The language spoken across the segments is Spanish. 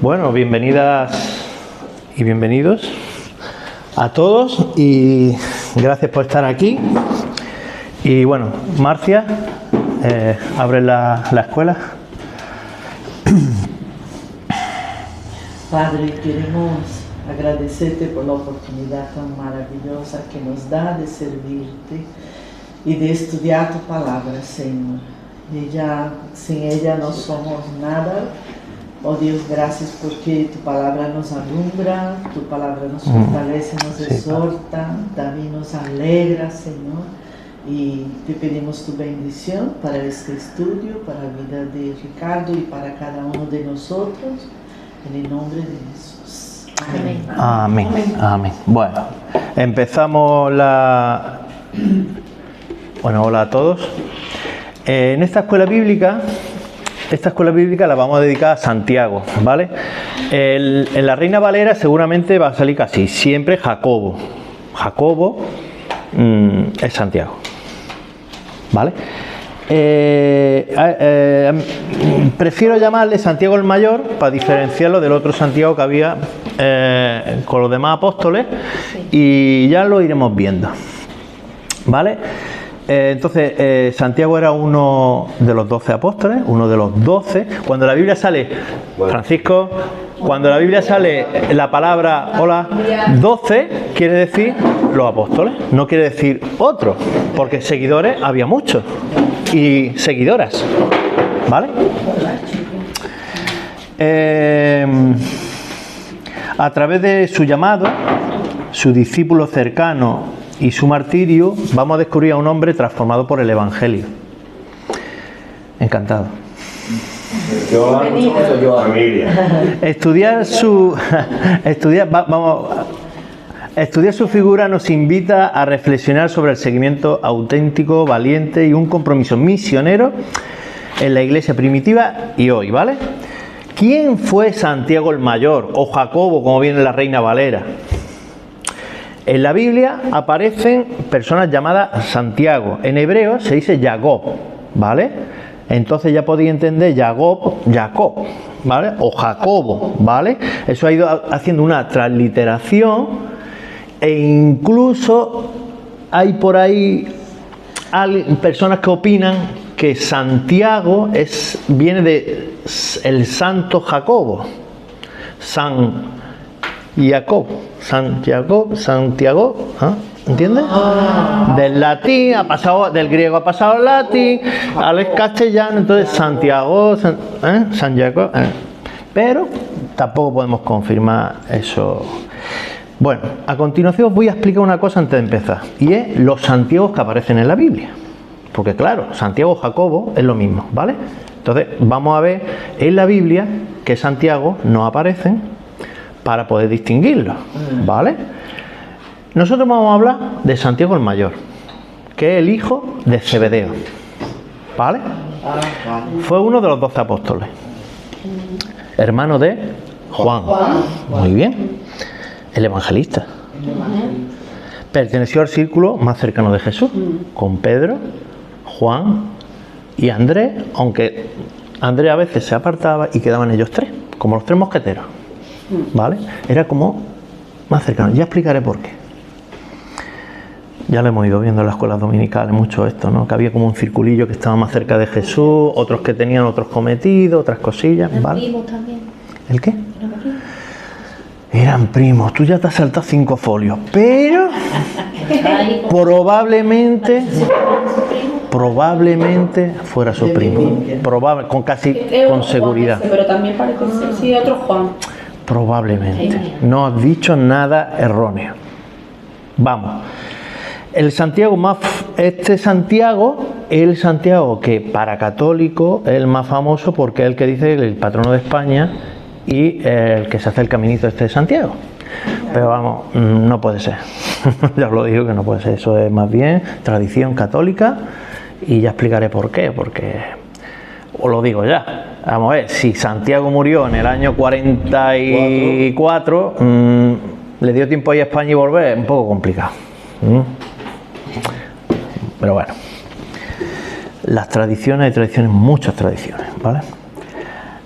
Bueno, bienvenidas y bienvenidos a todos y gracias por estar aquí. Y bueno, Marcia, abre la escuela. Padre, queremos agradecerte por la oportunidad tan maravillosa que nos da de servirte y de estudiar tu palabra, Señor. Sin ella no somos nada. Oh Dios, gracias porque tu palabra nos alumbra, tu palabra nos fortalece, nos exhorta, también nos alegra, Señor. Y te pedimos tu bendición para este estudio, para la vida de Ricardo y para cada uno de nosotros, en el nombre de Jesús. Amén. Amén. Amén. Bueno, empezamos Bueno, hola a todos. En esta escuela bíblica la vamos a dedicar a Santiago, ¿vale? En la Reina Valera seguramente va a salir casi siempre Jacobo. Jacobo es Santiago, ¿vale? Prefiero llamarle Santiago el Mayor para diferenciarlo del otro Santiago que había con los demás apóstoles, y ya lo iremos viendo, ¿vale? Entonces, Santiago era uno de los 12 apóstoles, uno de los 12. Cuando la Biblia sale, Francisco, cuando la Biblia sale la palabra, 12, quiere decir los apóstoles, no quiere decir otros, porque seguidores había muchos, y seguidoras, ¿vale? A través de su llamado, su discípulo cercano y su martirio, vamos a descubrir a un hombre transformado por el Evangelio. Encantado. Estudiar su figura nos invita a reflexionar sobre el seguimiento auténtico, valiente y un compromiso misionero en la iglesia primitiva y hoy, ¿vale? ¿Quién fue Santiago el Mayor o Jacobo, como viene en la Reina Valera? En la Biblia aparecen personas llamadas Santiago. En hebreo se dice Jacob, ¿vale? Entonces ya podéis entender Jacob, ¿vale? O Jacobo, ¿vale? Eso ha ido haciendo una transliteración, e incluso hay por ahí personas que opinan que Santiago viene de el santo Jacobo, Santiago, ¿eh? ¿Entiendes? Del latín del griego ha pasado al latín, al castellano, entonces Santiago, Santiago, pero tampoco podemos confirmar eso. Bueno, a continuación os voy a explicar una cosa antes de empezar, y es los Santiagos que aparecen en la Biblia, porque claro, Santiago, Jacobo es lo mismo, ¿vale? Entonces vamos a ver en la Biblia qué Santiago no aparecen para poder distinguirlo, ¿vale? Nosotros vamos a hablar de Santiago el Mayor, que es el hijo de Zebedeo, ¿vale? Fue uno de los 12 apóstoles, hermano de Juan. Muy bien. El evangelista. Perteneció al círculo más cercano de Jesús, con Pedro, Juan y Andrés, aunque Andrés a veces se apartaba y quedaban ellos tres, como los tres mosqueteros, ¿vale? Era como más cercano. Ya explicaré por qué. Ya lo hemos ido viendo en las escuelas dominicales mucho esto, ¿no? Que había como un circulillo que estaba más cerca de Jesús, otros que tenían otros cometidos, otras cosillas, ¿vale? Primos también. ¿El qué? Eran primos. Tú ya te has saltado 5 folios, pero probablemente fuera su primo. Con seguridad. Pero también parece que sí, otro Juan. Probablemente. No has dicho nada erróneo. Vamos. El Santiago el Santiago que para católico es el más famoso, porque es el que dice el patrono de España y el que se hace el caminito de Santiago. Pero vamos, no puede ser. Ya os lo digo que no puede ser. Eso es más bien tradición católica, y ya explicaré por qué. Porque os lo digo ya. Vamos a ver, si Santiago murió en el año 44, le dio tiempo a ir a España y volver, un poco complicado. Pero bueno, las tradiciones, hay tradiciones, muchas tradiciones, ¿vale?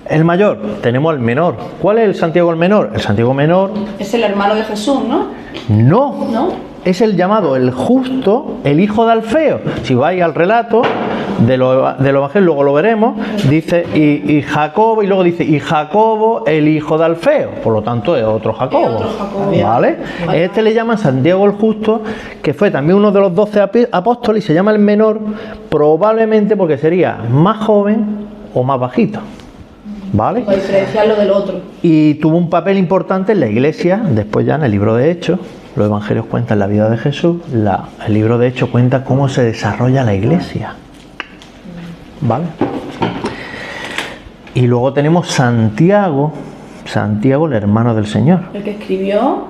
El mayor, tenemos al menor. ¿Cuál es el Santiago el menor? El Santiago menor... Es el hermano de Jesús, ¿no? No, ¿No? es el llamado el justo, el hijo de Alfeo. Si vais al relato de los evangelios, luego lo veremos, dice y Jacobo, y luego dice y Jacobo el hijo de Alfeo, por lo tanto es otro Jacobo, Es otro Jacobo. ¿vale? Este le llaman Santiago el justo, que fue también uno de los 12 apóstoles, y se llama el menor probablemente porque sería más joven o más bajito, ¿vale? Para diferenciarlo del otro. Y tuvo un papel importante en la iglesia, después ya en el libro de Hechos. Los evangelios cuentan la vida de Jesús, el libro de Hechos cuenta cómo se desarrolla la iglesia, ¿vale? Y luego tenemos Santiago, el hermano del Señor. El que escribió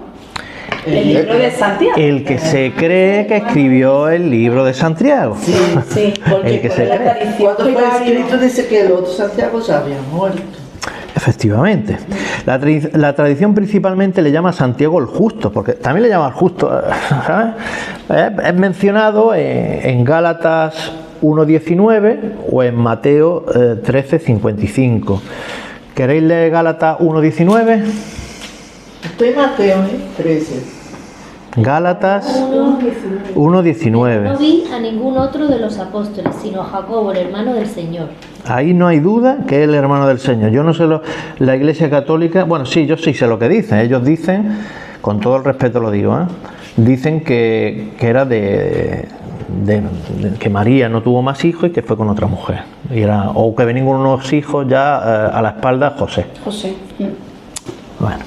el libro de Santiago. El que se cree que escribió el libro de Santiago. Sí, porque El que por se la cree. tradición Cuando fue primaria- escrito dice que el otro Santiago ya había muerto. Efectivamente. La tradición principalmente le llama Santiago el justo, porque también le llama el justo, ¿sabes? Es mencionado en Gálatas 1.19 o en Mateo 13.55. ¿Queréis leer Gálatas 1.19? Estoy en Mateo 13. Gálatas 1.19. No vi a ningún otro de los apóstoles, sino a Jacobo, el hermano del Señor. Ahí no hay duda que es el hermano del Señor. Yo no sé la Iglesia Católica, bueno, sí, yo sí sé lo que dicen. Ellos dicen, con todo el respeto lo digo, dicen que era que María no tuvo más hijos y que fue con otra mujer. O que venían unos hijos ya a la espalda José. José. Bueno.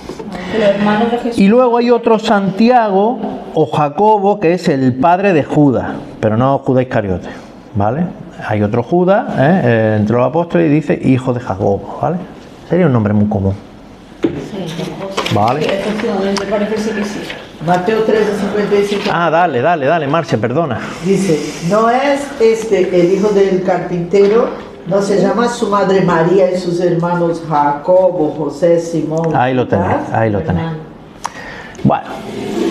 El hermano de Jesús. Y luego hay otro Santiago o Jacobo que es el padre de Judas, pero no Judas Iscariote, ¿vale? Hay otro Judas entre los apóstoles y dice hijo de Jacobo, ¿vale? Sería un nombre muy común, ¿vale? Sí, efectivamente, parece ser que sí. Mateo 13:55. Ah, dale, Marcia, perdona. Dice, ¿no es este el hijo del carpintero? ¿No se llama su madre María y sus hermanos Jacobo, José, Simón? Ahí lo tenéis, Judas? ahí lo tenéis. Bueno,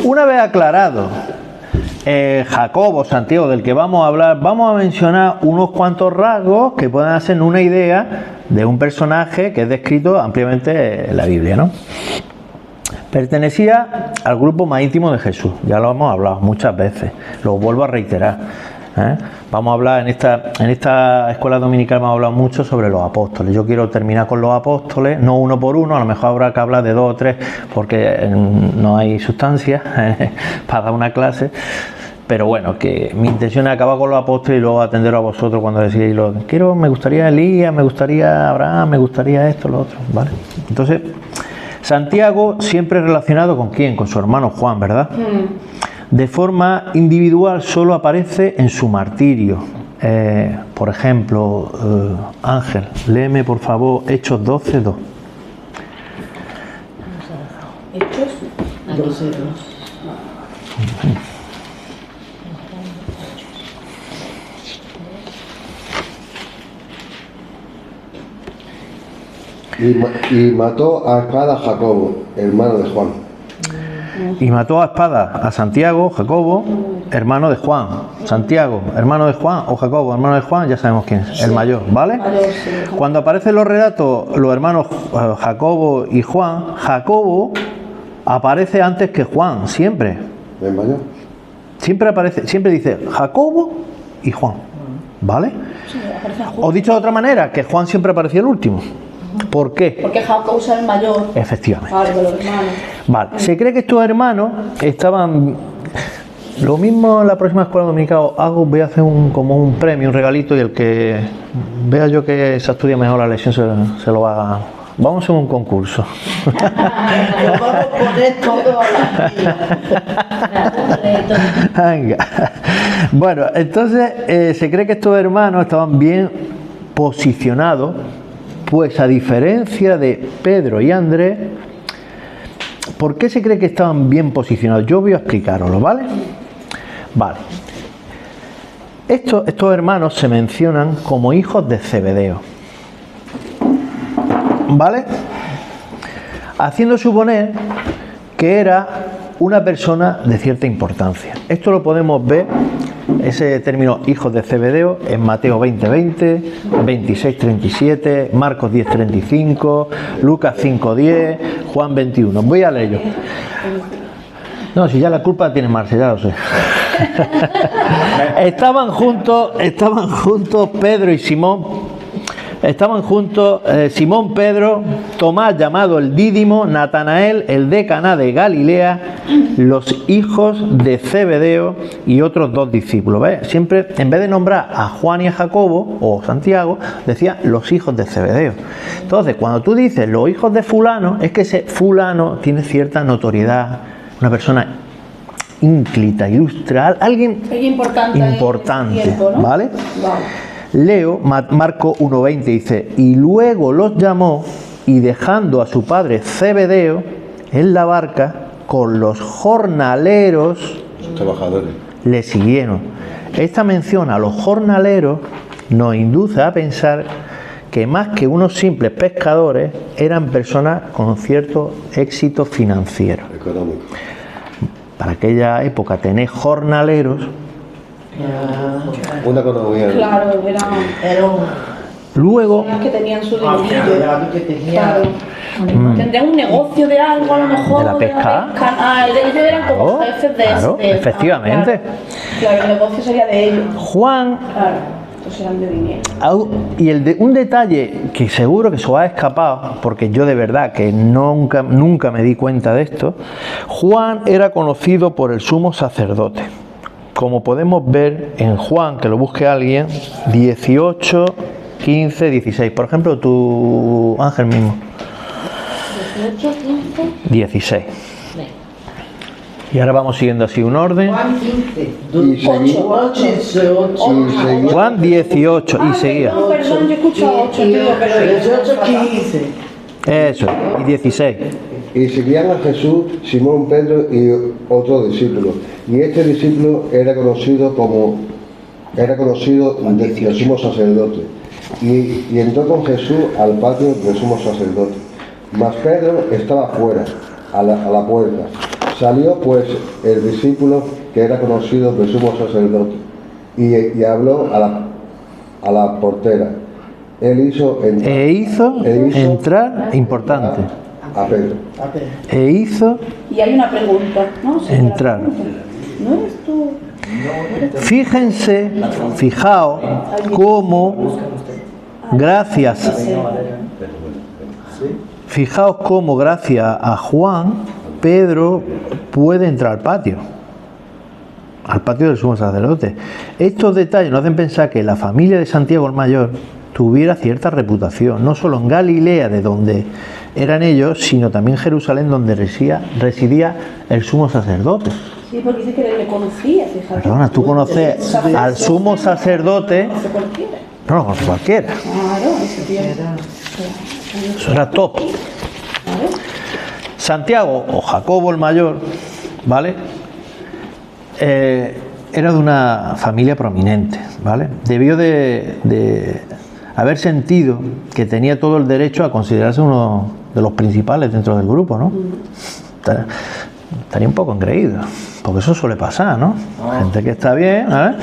una vez aclarado Jacobo, Santiago, del que vamos a hablar, vamos a mencionar unos cuantos rasgos que pueden hacer una idea de un personaje que es descrito ampliamente en la Biblia, ¿no? Pertenecía al grupo más íntimo de Jesús, ya lo hemos hablado muchas veces, lo vuelvo a reiterar. Vamos a hablar en esta escuela dominical, hemos hablado mucho sobre los apóstoles. Yo quiero terminar con los apóstoles, no uno por uno, a lo mejor habrá que hablar de 2 o 3 porque no hay sustancia para dar una clase. Pero bueno, que mi intención es acabar con los apóstoles y luego atenderos a vosotros cuando decís me gustaría Elías, me gustaría Abraham, me gustaría esto, lo otro, ¿vale? Entonces, Santiago siempre relacionado con ¿quién? Con su hermano Juan, ¿verdad? De forma individual solo aparece en su martirio. Por ejemplo, Ángel, léeme por favor Hechos 12:2. Hechos 12:2. Y mató a espada a Jacobo, hermano de Juan. Y mató a espada a Santiago, Jacobo, hermano de Juan. Santiago, hermano de Juan, o Jacobo, hermano de Juan, ya sabemos quién es, el mayor, ¿vale? Cuando aparecen los relatos, los hermanos Jacobo y Juan, Jacobo aparece antes que Juan, siempre. ¿El mayor? Siempre aparece, siempre dice Jacobo y Juan, ¿vale? O dicho de otra manera, que Juan siempre aparecía el último. ¿Por qué? Porque Jacob es el mayor. Efectivamente. Vale, de los hermanos. Vale, se cree que estos hermanos estaban... Lo mismo en la próxima escuela dominical voy a hacer como un premio, un regalito, y el que vea yo que se estudia mejor la lección se lo va. Vamos a hacer un concurso. Lo vamos a poner todo a la Venga. Bueno, entonces se cree que estos hermanos estaban bien posicionados, pues a diferencia de Pedro y Andrés. ¿Por qué se cree que estaban bien posicionados? Yo voy a explicaroslo, ¿vale? Vale. Estos hermanos se mencionan como hijos de Zebedeo, ¿vale? Haciendo suponer que era una persona de cierta importancia. Esto lo podemos ver, ese término hijos de Zebedeo, en Mateo 20:20, 26:37, Marcos 10:35, Lucas 5:10, Juan 21. Voy a leer yo. No, si ya la culpa tiene Marce, ya lo sé. Estaban juntos Pedro y Simón. Estaban juntos Simón Pedro, Tomás llamado el Dídimo, Natanael el de Caná de Galilea, los hijos de Zebedeo y otros 2 discípulos. ¿Ves? Siempre, en vez de nombrar a Juan y a Jacobo o Santiago, decía los hijos de Zebedeo. Entonces, cuando tú dices los hijos de fulano, es que ese fulano tiene cierta notoriedad, una persona ínclita, ilustra, alguien importante, tiempo, ¿no? ¿vale? Vale. Leo Marco 1:20, dice, y luego los llamó y dejando a su padre Zebedeo en la barca con los jornaleros, Los trabajadores. le siguieron. Esta mención a los jornaleros nos induce a pensar que más que unos simples pescadores eran personas con cierto éxito financiero. Económico. Para aquella época tener jornaleros, Una economía. Claro, Era un luego eran que tenían su aficionado que tenía. Claro. Tendrían un negocio de algo a lo mejor. ¿De la pesca? Ellos eran como Claro, jefes de claro, efectivamente. Claro, el negocio sería de ellos. Juan. Claro, entonces eran de dinero. Y un detalle que seguro que se os ha escapado, porque yo de verdad que nunca me di cuenta de esto, Juan era conocido por el sumo sacerdote. Como podemos ver en Juan, que lo busque alguien, 18, 15, 16. Por ejemplo, tu Ángel mismo. 18, 15. 16. Venga. Y ahora vamos siguiendo así un orden. Juan 15. Y seguía. 8. Juan 18 y seguía. No, perdón, yo he escuchado 8, tío, pero 18, 15. Eso, y 16. Y seguían a Jesús, Simón Pedro y otro discípulo. Y este discípulo era conocido del sumo sacerdote. Y entró con Jesús al patio del sumo sacerdote. Mas Pedro estaba fuera, a la puerta. Salió pues el discípulo que era conocido del sumo sacerdote y habló a la portera. Él hizo Entrar, importante. a Pedro. Y hay una pregunta, ¿no? Sí, Entrar. ¿No eres tú? Fijaos cómo gracias a Juan, Pedro puede entrar al patio del sumo sacerdote. Estos detalles nos hacen pensar que la familia de Santiago el Mayor tuviera cierta reputación, no solo en Galilea, de donde eran ellos, sino también en Jerusalén, donde residía el sumo sacerdote. Sí, porque dice que le conocía, fíjate. Perdona, tú conoces al sumo sacerdote. No sé cualquiera. No lo conoce cualquiera. Claro, ese tío. Eso era top. Claro. Santiago o Jacobo el Mayor, ¿vale? Era de una familia prominente, ¿vale? Debió de haber sentido que tenía todo el derecho a considerarse uno de los principales dentro del grupo, ¿no? Estaría un poco engreído, porque eso suele pasar, ¿no? Gente que está bien, ¿eh?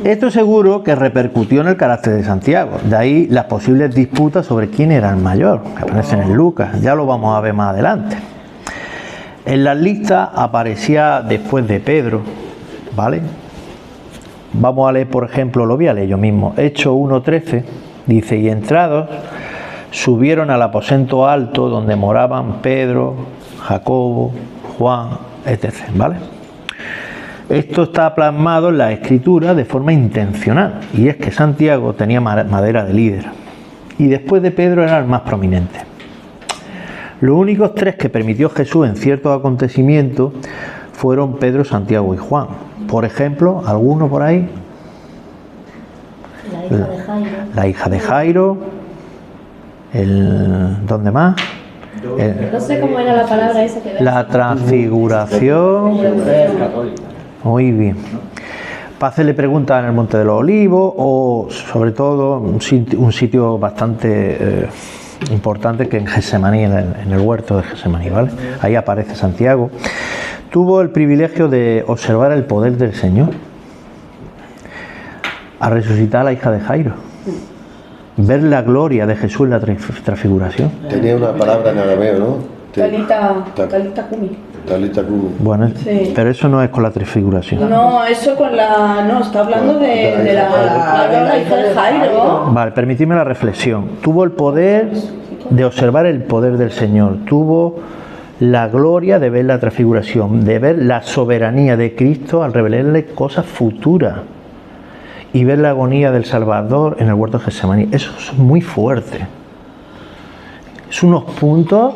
Esto seguro que repercutió en el carácter de Santiago, de ahí las posibles disputas sobre quién era el mayor, que aparecen en Lucas, ya lo vamos a ver más adelante. En las listas aparecía después de Pedro, ¿vale? Vamos a leer, por ejemplo, lo voy a leer yo mismo, Hechos 1:13, dice, y entrados subieron al aposento alto donde moraban Pedro, Jacobo, Juan, etc., ¿vale? Esto está plasmado en la escritura de forma intencional, y es que Santiago tenía madera de líder, y después de Pedro era el más prominente. Los únicos 3 que permitió Jesús en ciertos acontecimientos fueron Pedro, Santiago y Juan. Por ejemplo, ¿alguno por ahí? La hija de Jairo. ¿Dónde más? No sé cómo era la palabra esa que La transfiguración. Muy bien. Para hacerle preguntas en el Monte de los Olivos, o sobre todo un sitio bastante importante, que en Getsemaní, en el huerto de Getsemaní, ¿vale? Ahí aparece Santiago. tuvo el privilegio de observar el poder del Señor, a resucitar a la hija de Jairo, ver la gloria de Jesús en la transfiguración. Tenía una palabra en arameo, ¿no? Talita Kumi. Talita Kumi. Bueno, Sí. pero eso no es con la transfiguración. No, eso con la... No, está hablando de la hija de Jairo. Vale, permitidme la reflexión. Tuvo el poder de observar el poder del Señor, tuvo la gloria de ver la transfiguración, de ver la soberanía de Cristo al revelarle cosas futuras y ver la agonía del Salvador en el huerto de Getsemaní. Eso es muy fuerte. Es unos puntos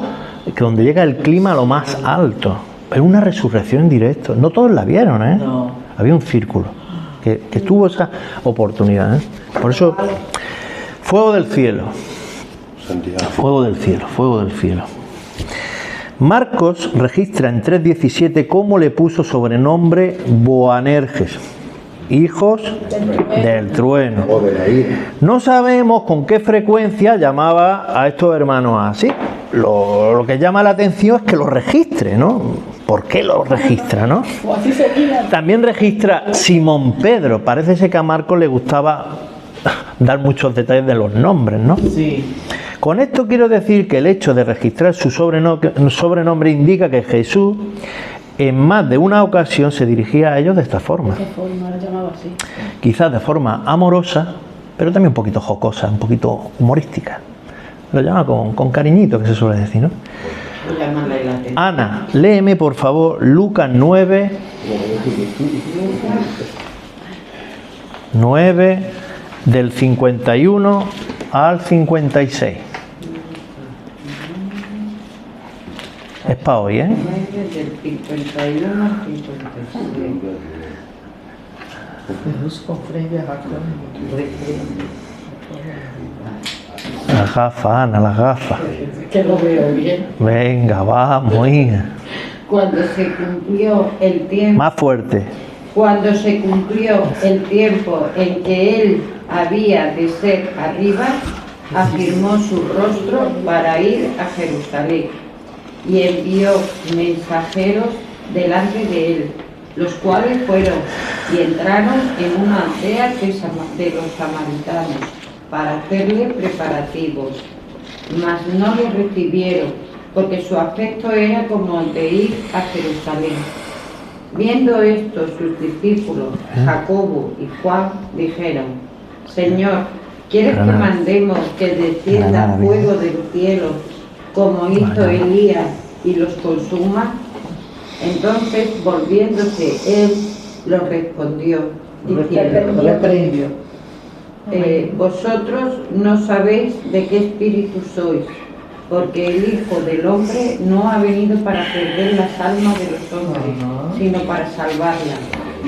que donde llega el clima a lo más alto. Es una resurrección en directo. No todos la vieron, ¿eh? No. Había un círculo que tuvo esa oportunidad, ¿eh? Por eso, fuego del cielo. Santiago. Fuego del cielo, fuego del cielo. Marcos registra en 3:17 cómo le puso sobrenombre Boanerges, hijos del trueno. O de la ira. No sabemos con qué frecuencia llamaba a estos hermanos así. Lo que llama la atención es que lo registre, ¿no? ¿Por qué lo registra, no? O así sería. También registra Simón Pedro. Parece ser que a Marcos le gustaba dar muchos detalles de los nombres, ¿no? Sí. Con esto quiero decir que el hecho de registrar su sobrenombre indica que Jesús en más de una ocasión se dirigía a ellos de esta forma. ¿Qué forma la llamaba así? Quizás de forma amorosa, pero también un poquito jocosa, un poquito humorística. Lo llama con cariñito, que se suele decir, ¿no? Ana, léeme por favor Lucas 9, 9 del 51 al 56. Es para hoy, ¿eh? Del 51 al 56. Jesús comprende a Jacob. Las gafas, Ana, las gafas. Que lo veo bien. Venga, vamos, hija. Cuando se cumplió el tiempo, Más fuerte. cuando se cumplió el tiempo en que él había de ser arriba, afirmó su rostro para ir a Jerusalén y envió mensajeros delante de él, los cuales fueron y entraron en una aldea de los samaritanos para hacerle preparativos, mas no le recibieron, porque su afecto era como el de ir a Jerusalén. Viendo esto, sus discípulos, Jacobo y Juan, dijeron: Señor, ¿quieres que mandemos que descienda fuego del cielo, como hizo Elías, y los consuma? Entonces, volviéndose él, los respondió, diciendo: Reprendió. vosotros no sabéis de qué espíritu sois, porque el Hijo del Hombre no ha venido para perder las almas de los hombres, sino para salvarlas.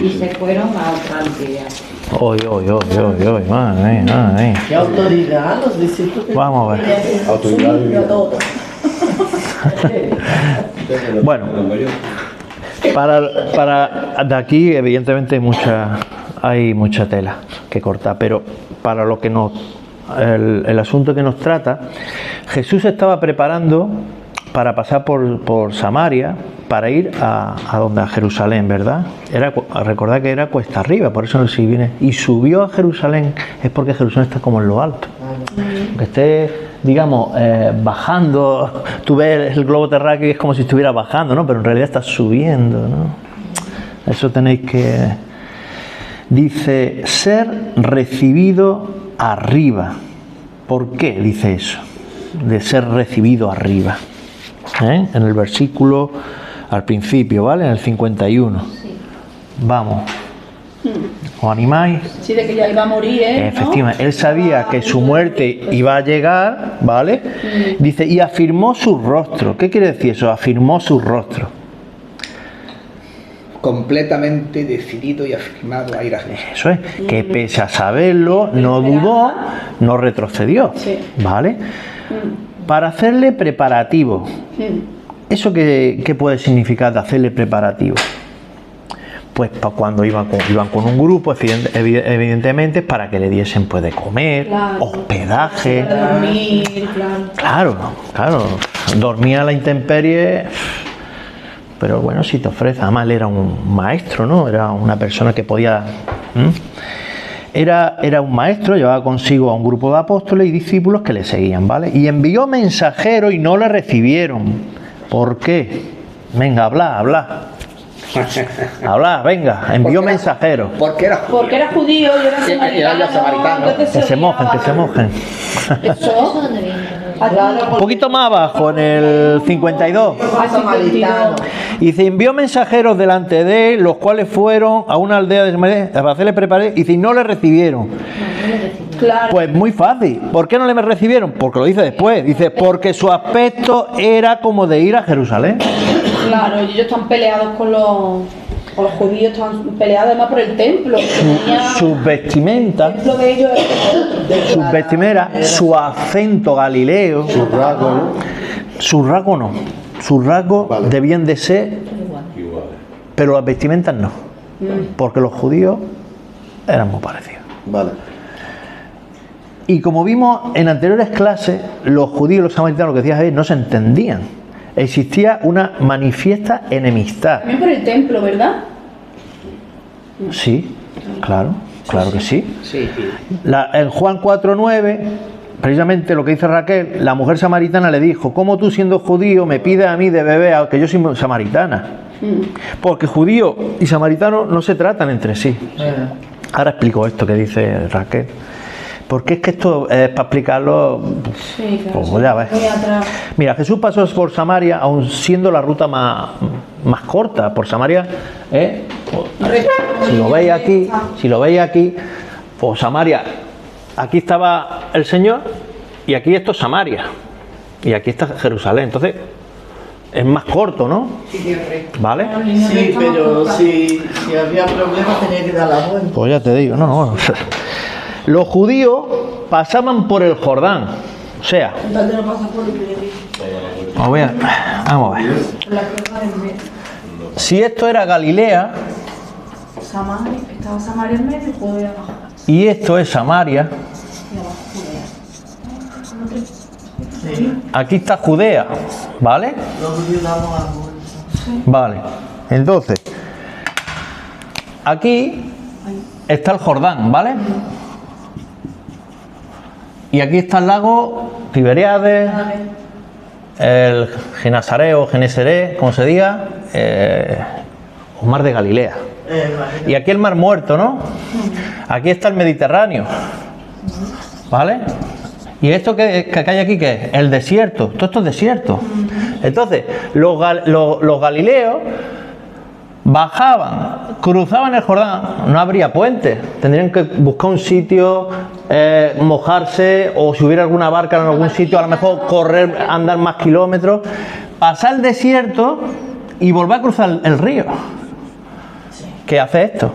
Y se fueron a otra aldea. Hoy, madre. ¿Qué autoridad los discípulos? Vamos a ver. Autoridad divina. Bueno, para de aquí evidentemente hay mucha tela que cortar, pero para lo que el asunto que nos trata, Jesús se estaba preparando para pasar por Samaria, para ir a Jerusalén, ¿verdad? Recordad que era cuesta arriba, por eso si viene y subió a Jerusalén, es porque Jerusalén está como en lo alto. Que esté, digamos, bajando, tú ves el globo terráqueo y es como si estuviera bajando, ¿no? Pero en realidad está subiendo, ¿no? Eso tenéis que... Dice, ser recibido arriba. ¿Por qué dice eso? De ser recibido arriba. En el versículo al principio, ¿vale? En el 51. Sí. Vamos. ¿Os animáis? Sí, de que ya iba a morir, ¿eh? Efectivamente, él sabía que su muerte iba a llegar, ¿vale? Dice, y afirmó su rostro. ¿Qué quiere decir eso? Afirmó su rostro. Completamente decidido y afirmado a ir a Jesús. Eso es, que pese a saberlo, no dudó, no retrocedió, Sí. ¿vale? Para hacerle preparativo. ¿Eso qué puede significar de hacerle preparativo? Pues cuando iban con un grupo, evidentemente, para que le diesen pues, de comer, Claro. hospedaje. Para dormir, claro. Claro, dormía a la intemperie, pero bueno, si te ofrece, además él era un maestro, ¿no? Era una persona que podía... Era un maestro, llevaba consigo a un grupo de apóstoles y discípulos que le seguían, ¿vale? Y envió mensajeros y no le recibieron. ¿Por qué? Venga, habla, venga, envió mensajeros. Porque era judío y era samaritano. Que se mojen. Eso. ¿Dónde viene? Un poquito más abajo, en el 52. Samaritano. Y dice, envió mensajeros delante de él, los cuales fueron a una aldea de Samaria, para hacerle preparar, y dice, y no le recibieron. Claro. Pues muy fácil. ¿Por qué no le recibieron? Porque lo dice después. Dice, porque su aspecto era como de ir a Jerusalén. Claro, y ellos están peleados con los judíos, están peleados además por el templo. Sus vestimentas, El templo de ellos es sus vestimeras, su acento galileo, Su rasgo, ¿no? sus rasgos Vale. debían de ser, pero las vestimentas no, porque los judíos eran muy parecidos. Vale. Y como vimos en anteriores clases, los judíos y los samaritanos, lo que decía Javier, no se entendían. Existía una manifiesta enemistad. también por el templo, ¿verdad? Sí, claro que sí. Sí. En Juan 4:9, precisamente lo que dice Raquel, la mujer samaritana le dijo, ¿cómo tú siendo judío me pides a mí de beber aunque yo soy samaritana? Porque judío y samaritano no se tratan entre sí. Ahora explico esto que dice Raquel. Porque es que esto es para explicarlo, Sí, claro. pues ya ves. Muy atrás. Mira, Jesús pasó por Samaria, aun siendo la ruta más corta. Por Samaria, si lo veis aquí, pues Samaria, aquí estaba el Señor y aquí esto es Samaria y aquí está Jerusalén. Entonces es más corto, ¿no? ¿Vale? Sí, pero si había problemas tenía que dar la vuelta. Pues ya te digo, no. Los judíos pasaban por el Jordán, o sea, vamos a ver. Si esto era Galilea Estaba Samaria en medio y Judea abajo. y esto es Samaria, aquí está Judea, ¿vale? Los judíos daban la vuelta. Vale. Entonces, aquí está el Jordán, ¿vale? Y aquí está el lago Tiberíades, el Genazareo, Geneseré, como se diga, o mar de Galilea. Y aquí el Mar Muerto, ¿no? Aquí está el Mediterráneo, ¿vale? Y esto que hay aquí, ¿qué es? El desierto. Todo esto es desierto. Entonces, los galileos bajaban, cruzaban el Jordán, no habría puente, tendrían que buscar un sitio, mojarse, o si hubiera alguna barca en algún sitio, a lo mejor correr, andar más kilómetros, pasar el desierto y volver a cruzar el río. ¿Qué hace esto?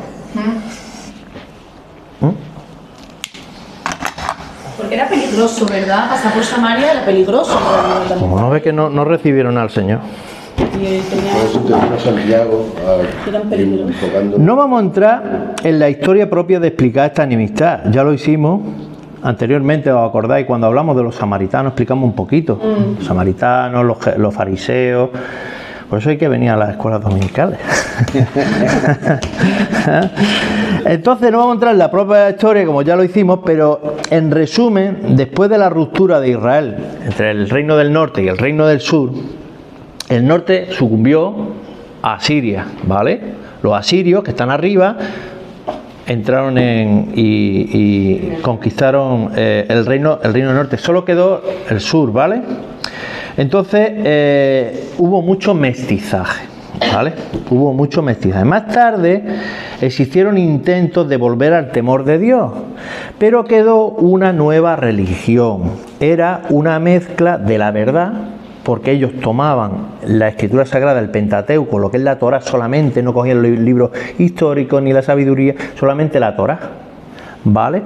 Porque era peligroso, ¿verdad? Pasar por Samaria era peligroso. Como no ve que no recibieron al Señor. Y tenía... Por eso te vino Santiago Eran peligrosos. enfocando. No vamos a entrar en la historia propia de explicar esta enemistad. Ya lo hicimos anteriormente, os acordáis, cuando hablamos de los samaritanos, explicamos un poquito. Los samaritanos, los fariseos. Por eso hay que venir a las escuelas dominicales. Entonces no vamos a entrar en la propia historia, como ya lo hicimos, pero en resumen, después de la ruptura de Israel entre el reino del norte y el reino del sur, el norte sucumbió a Asiria, ¿vale? Los asirios que están arriba entraron y conquistaron el reino del norte. Solo quedó el sur, ¿vale? Entonces hubo mucho mestizaje, ¿vale? Hubo mucho mestizaje. Más tarde existieron intentos de volver al temor de Dios, pero quedó una nueva religión. Era una mezcla de la verdad, porque ellos tomaban la escritura sagrada, el Pentateuco, lo que es la Torá solamente, no cogían los libros históricos ni la sabiduría, solamente la Torá, ¿vale?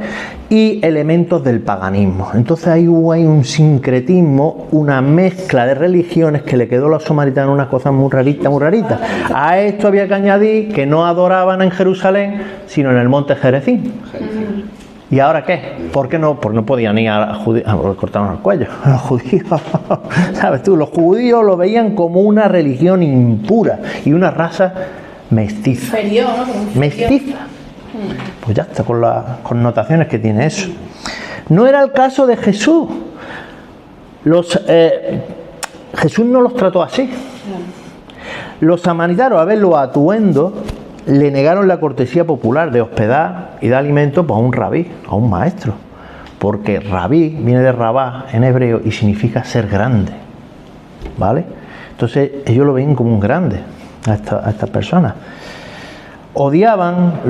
Y elementos del paganismo. Entonces ahí hubo un sincretismo, una mezcla de religiones que le quedó a los samaritanos una cosa muy rarita, muy rarita. A esto había que añadir que no adoraban en Jerusalén, sino en el monte Jerezín. ¿Y ahora qué? ¿Por qué no? Porque no podían ir a judíos, cortaron el cuello. Los judíos, ¿sabes tú? Los judíos lo veían como una religión impura y una raza mestiza. Inferior, ¿no? Mestiza. Pues ya está, con las connotaciones que tiene eso. No era el caso de Jesús. Jesús no los trató así. Los samaritanos, a ver los atuendos, le negaron la cortesía popular de hospedar y dar alimento pues, a un rabí, a un maestro. Porque rabí viene de rabá en hebreo y significa ser grande. ¿Vale? Entonces ellos lo ven como un grande a estas personas. Odiaban,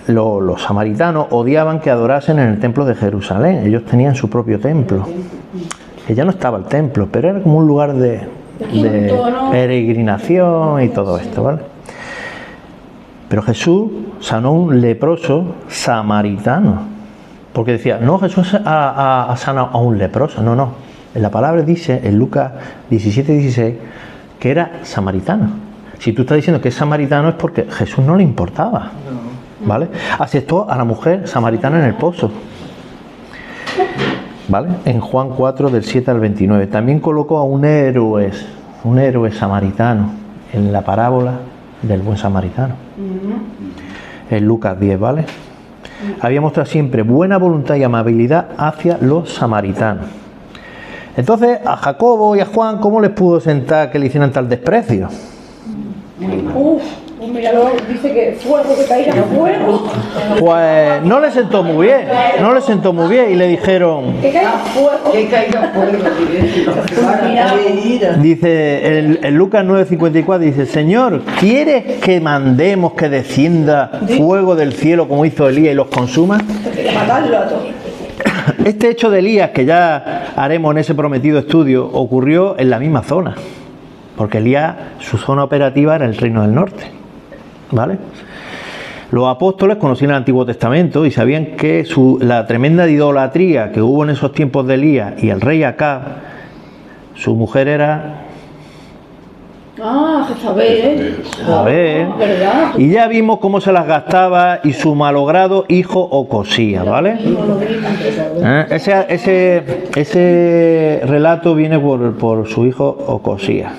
los samaritanos odiaban que adorasen en el templo de Jerusalén. Ellos tenían su propio templo. Que ya no estaba el templo, pero era como un lugar de peregrinación y todo esto, ¿vale? Pero Jesús sanó un leproso samaritano. Porque decía, no, Jesús ha sanado a un leproso. No, no. En la palabra dice, en Lucas 17:16, que era samaritano. Si tú estás diciendo que es samaritano es porque Jesús no le importaba. ¿Vale? Aceptó a la mujer samaritana en el pozo. ¿Vale? En Juan 4, del 7 al 29. También colocó a un héroe samaritano en la parábola del buen samaritano. En Lucas 10, ¿vale? Había mostrado siempre buena voluntad y amabilidad hacia los samaritanos. Entonces, a Jacobo y a Juan, ¿cómo les pudo sentar que le hicieran tal desprecio? Pues míralo, dice que fuego, que caiga fuego. Pues no le sentó muy bien, y le dijeron, Que caiga fuego. Que caiga fuego. dice en Lucas 9:54, dice, Señor, ¿quieres que mandemos que descienda fuego del cielo como hizo Elías y los consuma? Quería matarlo a todos. Este hecho de Elías, que ya haremos en ese prometido estudio, ocurrió en la misma zona, porque Elías, su zona operativa era el Reino del Norte, ¿vale? Los apóstoles conocían el Antiguo Testamento y sabían que la tremenda idolatría que hubo en esos tiempos de Elías y el rey Acab, su mujer era Jezabel. Jezabel, ¿Verdad? y ya vimos cómo se las gastaba y su malogrado hijo Ocosías, ¿vale? Ese relato viene por su hijo Ocosías.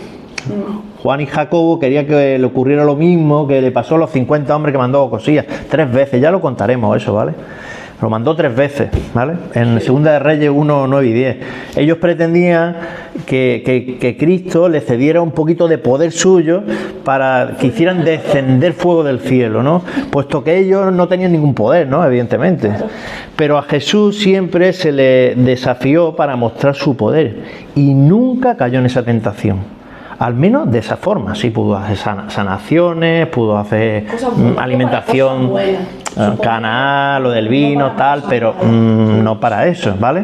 Juan y Jacobo querían que le ocurriera lo mismo que le pasó a los 50 hombres que mandó Ocosías 3 veces, ya lo contaremos eso, ¿vale? Lo mandó 3 veces, ¿vale? En Segunda de Reyes 1, 9 y 10. Ellos pretendían que Cristo les cediera un poquito de poder suyo para que hicieran descender fuego del cielo, ¿no? Puesto que ellos no tenían ningún poder, ¿no? Evidentemente. Pero a Jesús siempre se le desafió para mostrar su poder y nunca cayó en esa tentación. Al menos de esa forma, sí pudo hacer sanaciones, pudo hacer alimentación, Canaán, lo del vino, tal, pero no para eso, ¿vale?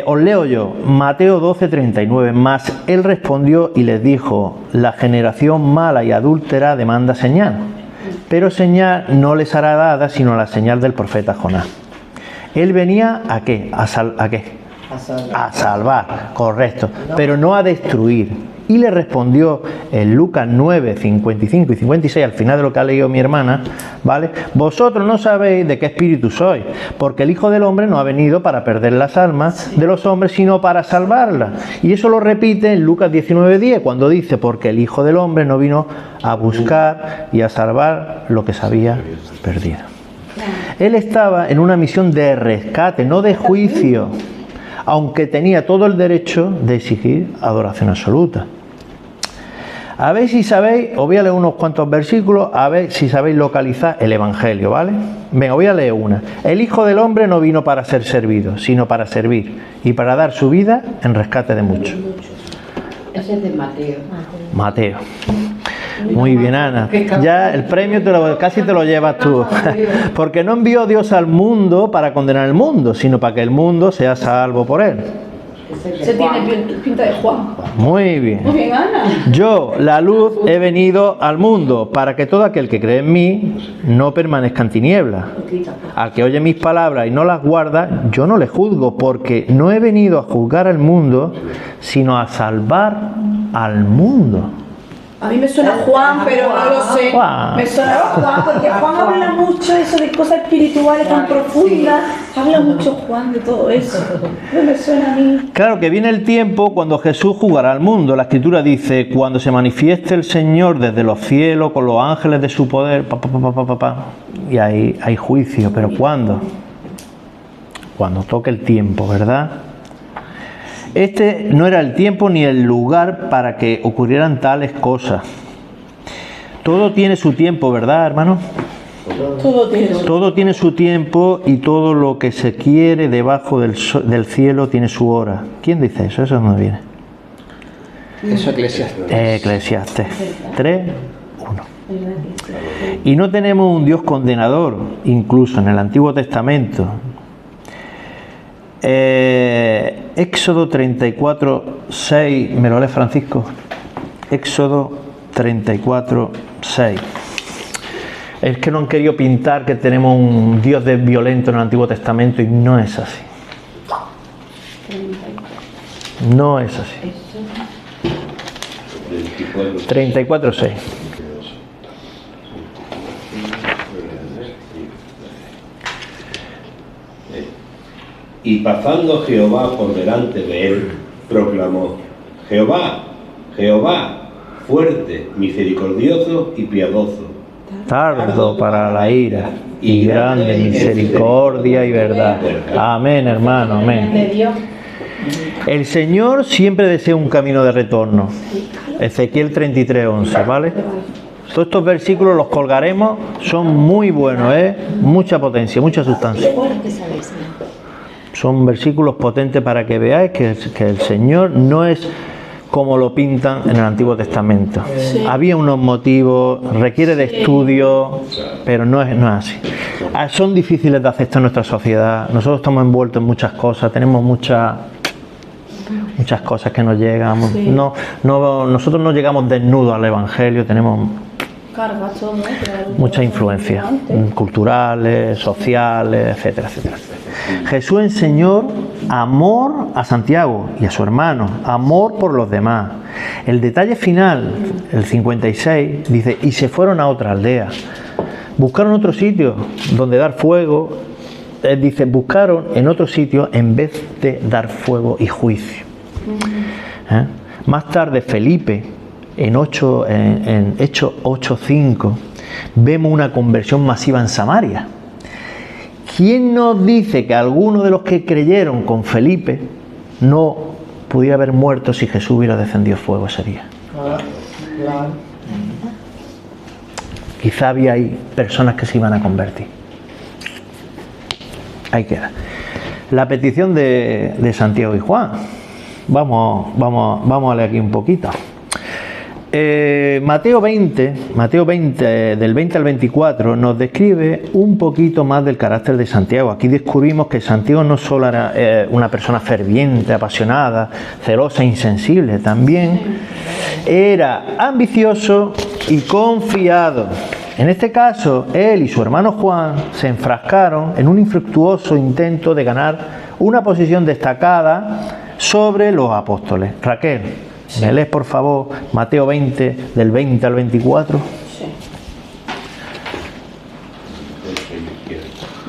Os leo yo, Mateo 12:39, mas él respondió y les dijo, la generación mala y adúltera demanda señal, pero señal no les hará dada sino la señal del profeta Jonás. Él venía ¿a qué? ¿A qué? A salvar, correcto, pero no a destruir. Y le respondió en Lucas 9, 55 y 56, al final de lo que ha leído mi hermana, ¿vale? Vosotros no sabéis de qué espíritu sois, porque el Hijo del Hombre no ha venido para perder las almas de los hombres, sino para salvarlas. Y eso lo repite en Lucas 19:10, cuando dice, porque el Hijo del Hombre no vino a buscar y a salvar lo que se había perdido. Él estaba en una misión de rescate, no de juicio, aunque tenía todo el derecho de exigir adoración absoluta. A ver si sabéis, os voy a leer unos cuantos versículos, a ver si sabéis localizar el Evangelio, ¿vale? Venga, voy a leer una. El Hijo del Hombre no vino para ser servido, sino para servir y para dar su vida en rescate de muchos. Ese es de Mateo. Mateo. Muy bien, Ana. Ya el premio casi te lo llevas tú. Porque no envió Dios al mundo para condenar el mundo, sino para que el mundo sea salvo por él. Se tiene pinta de Juan. Muy bien. Muy bien, Ana. Yo, la luz, he venido al mundo para que todo aquel que cree en mí no permanezca en tinieblas. Al que oye mis palabras y no las guarda, yo no le juzgo, porque no he venido a juzgar al mundo, sino a salvar al mundo. A mí me suena Juan, pero no lo sé. Juan. Me sonaba Juan, porque Juan habla mucho eso de cosas espirituales tan profundas. Habla mucho Juan de todo eso. No me suena a mí. Claro que viene el tiempo cuando Jesús juzgará al mundo. La Escritura dice, cuando se manifieste el Señor desde los cielos con los ángeles de su poder, y ahí hay juicio. ¿Pero cuándo? Cuando toque el tiempo, ¿verdad? Este no era el tiempo ni el lugar para que ocurrieran tales cosas. Todo tiene su tiempo, ¿verdad, hermano? Todo tiene su tiempo y todo lo que se quiere debajo del cielo tiene su hora. ¿Quién dice eso? Eso no viene. Eso Eclesiastes. Eclesiastes 3, 1. Y no tenemos un Dios condenador, incluso en el Antiguo Testamento. Éxodo 34, 6, ¿me lo lee Francisco? Éxodo 34, 6. Es que no han querido pintar que tenemos un Dios violento en el Antiguo Testamento y no es así. No es así. 34, 6. Y pasando Jehová por delante de él, proclamó: Jehová, Jehová, fuerte, misericordioso y piadoso, Tardo para la ira y grande misericordia y verdad. Amén, hermano, amén. De Dios. El Señor siempre desea un camino de retorno. Ezequiel 33, 11, ¿vale? Todos estos versículos los colgaremos, son muy buenos, mucha potencia, mucha sustancia. Son versículos potentes para que veáis que el Señor no es como lo pintan en el Antiguo Testamento. Sí. Había unos motivos, requiere de estudio, pero no es así. Son difíciles de aceptar en nuestra sociedad. Nosotros estamos envueltos en muchas cosas, tenemos muchas cosas que nos llegan. Sí. Nosotros no llegamos desnudos al Evangelio, tenemos muchas influencias culturales, sociales, etcétera, etcétera. Jesús enseñó amor a Santiago y a su hermano, amor por los demás. El detalle final, el 56, dice, y se fueron a otra aldea. Buscaron otro sitio donde dar fuego. Dice, buscaron en otro sitio en vez de dar fuego y juicio. Más tarde Felipe, en Hechos 8:5, vemos una conversión masiva en Samaria. ¿Quién nos dice que alguno de los que creyeron con Felipe no pudiera haber muerto si Jesús hubiera descendido fuego ese día? Claro. Quizá había ahí personas que se iban a convertir. Ahí queda. La petición de Santiago y Juan. Vamos a leer aquí un poquito. Mateo 20, del 20 al 24, nos describe un poquito más del carácter de Santiago. Aquí descubrimos que Santiago no solo era una persona ferviente, apasionada, celosa, insensible, también era ambicioso y confiado. En este caso, él y su hermano Juan se enfrascaron en un infructuoso intento de ganar una posición destacada sobre los apóstoles. Raquel, ¿me lees por favor Mateo 20, del 20 al 24? Sí.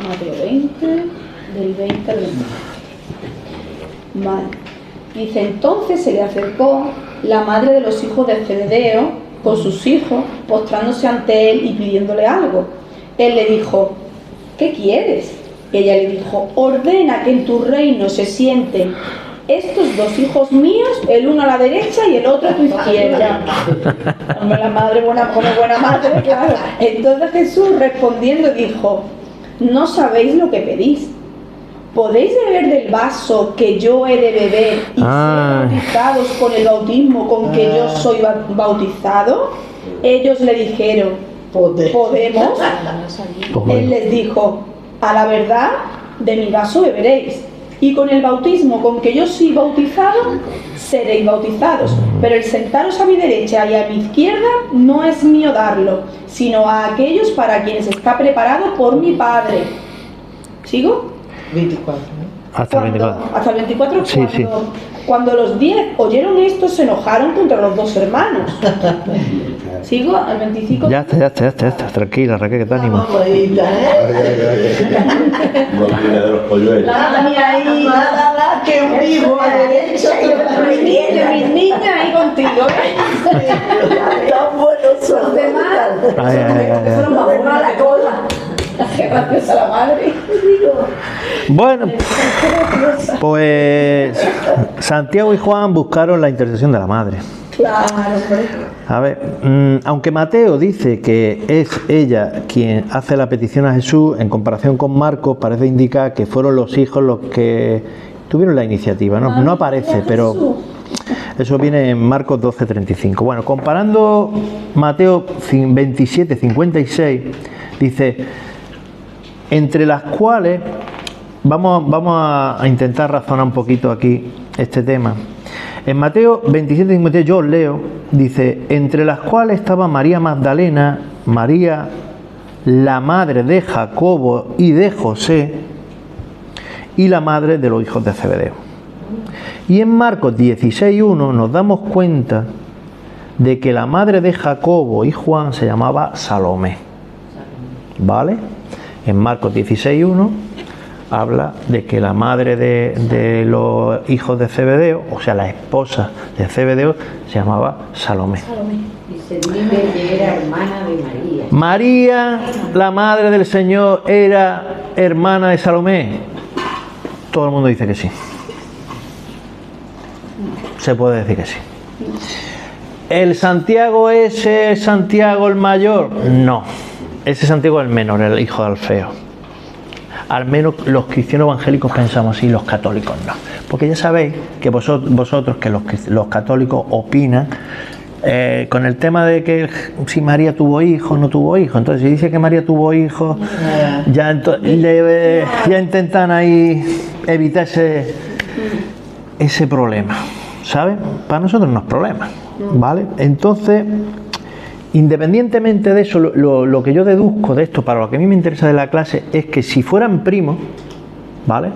Mateo 20, del 20 al 24. Vale. Dice, entonces se le acercó la madre de los hijos de Zebedeo con sus hijos, postrándose ante él y pidiéndole algo. Él le dijo, ¿qué quieres? Ella le dijo, ordena que en tu reino se sienten estos dos hijos míos, el uno a la derecha y el otro a tu izquierda. Como la madre buena, como buena madre, claro. Entonces Jesús respondiendo dijo, no sabéis lo que pedís. ¿Podéis beber del vaso que yo he de beber y ser bautizados con el bautismo con que yo soy bautizado? Ellos le dijeron, ¿podemos? Él les dijo, a la verdad, de mi vaso beberéis, y con el bautismo con que yo soy bautizado, seréis bautizados. Pero el sentaros a mi derecha y a mi izquierda no es mío darlo, sino a aquellos para quienes está preparado por mi Padre. ¿Sigo? 24, Hasta el 24. Hasta el 24 Sí, sí. Cuando los 10 oyeron esto, se enojaron contra los 2 hermanos. ¿Sigo? Al 25. Ya está. Tranquila, Raquel, que te animo. Mamita, Doctrina de los polluelos. La mía ahí. nada, que vivo a derecho. Mis niñas ahí contigo. Tan buenos son. Los demás. Ay. Son más buenos a la cola. Gracias a la madre. Bueno, pues Santiago y Juan buscaron la intercesión de la madre. Claro, hombre. A ver, aunque Mateo dice que es ella quien hace la petición a Jesús, en comparación con Marcos parece indicar que fueron los hijos los que tuvieron la iniciativa. No aparece, pero eso viene en Marcos 12:35. Bueno, comparando Mateo 27:56, dice, entre las cuales, vamos a intentar razonar un poquito aquí este tema. En Mateo 27:56 yo os leo, dice, entre las cuales estaba María Magdalena, María, la madre de Jacobo y de José, y la madre de los hijos de Zebedeo. Y en Marcos 16:1 nos damos cuenta de que la madre de Jacobo y Juan se llamaba Salomé. ¿Vale? En Marcos 16:1 habla de que la madre de los hijos de Zebedeo, o sea, la esposa de Zebedeo, se llamaba Salomé. Y se dice que era hermana de María. María, la madre del Señor, era hermana de Salomé. Todo el mundo dice que sí. Se puede decir que sí. ¿El Santiago ese Santiago el mayor? No. Ese Santiago es el menor, el hijo de Alfeo. Al menos los cristianos evangélicos pensamos así, los católicos no. Porque ya sabéis que vosotros que los católicos opinan con el tema de que si María tuvo hijos o no tuvo hijos. Entonces, si dice que María tuvo hijos, ya intentan ahí evitar ese problema. ¿Sabes? Para nosotros no es problema. ¿Vale? Entonces, independientemente de eso, lo que yo deduzco de esto, para lo que a mí me interesa de la clase, es que si fueran primos, ¿vale?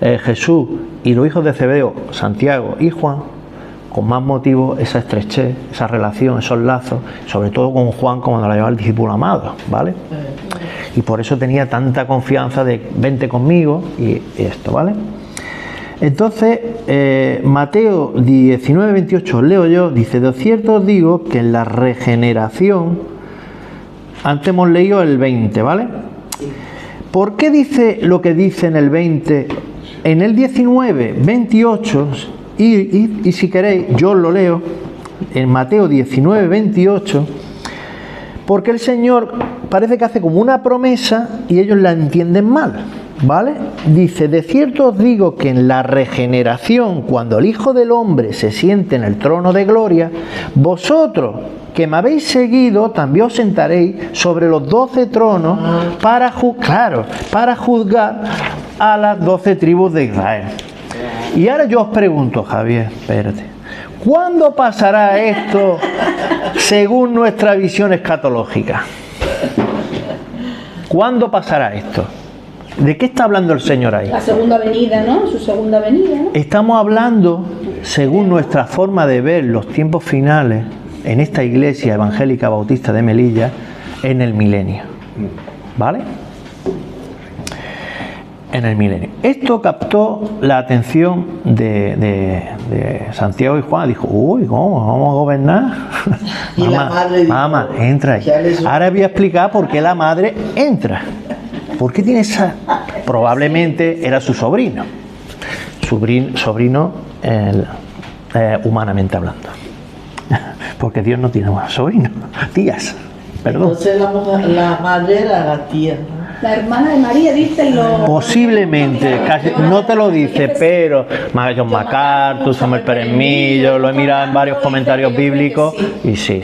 Jesús y los hijos de Zebedeo, Santiago y Juan, con más motivo esa estrechez, esa relación, esos lazos, sobre todo con Juan como la llevaba el discípulo amado, ¿vale? Y por eso tenía tanta confianza de vente conmigo y esto, ¿vale? Entonces, Mateo 19:28, leo yo, dice, de cierto os digo que en la regeneración, antes hemos leído el 20, ¿vale? ¿Por qué dice lo que dice en el 20? En el 19:28, y si queréis, yo os lo leo, en Mateo 19:28, porque el Señor parece que hace como una promesa y ellos la entienden mal. ¿Vale? Dice, de cierto os digo que en la regeneración, cuando el Hijo del Hombre se siente en el trono de gloria, vosotros que me habéis seguido, también os sentaréis sobre los 12 tronos para juzgar a las 12 tribus de Israel. Y ahora yo os pregunto, Javier, espérate, ¿cuándo pasará esto según nuestra visión escatológica? ¿Cuándo pasará esto? ¿De qué está hablando el Señor ahí? La segunda venida, ¿no? Su segunda venida, ¿no? Estamos hablando, según nuestra forma de ver los tiempos finales, en esta iglesia evangélica bautista de Melilla, en el milenio. ¿Vale? En el milenio. Esto captó la atención de Santiago y Juan. Dijo, uy, ¿cómo? ¿Vamos a gobernar? Y la madre dijo, mamá, entra ahí. Ahora voy a explicar por qué la madre entra. ¿Por qué tiene esa? Probablemente era su sobrino. Sobrino humanamente hablando. Porque Dios no tiene más sobrinos, tías. Perdón. Entonces la madre era la tía. La hermana de María dice lo... Posiblemente, casi, no te lo dice, pero John MacArthur, Samuel Pérez Millo, lo he mirado en varios comentarios bíblicos y sí.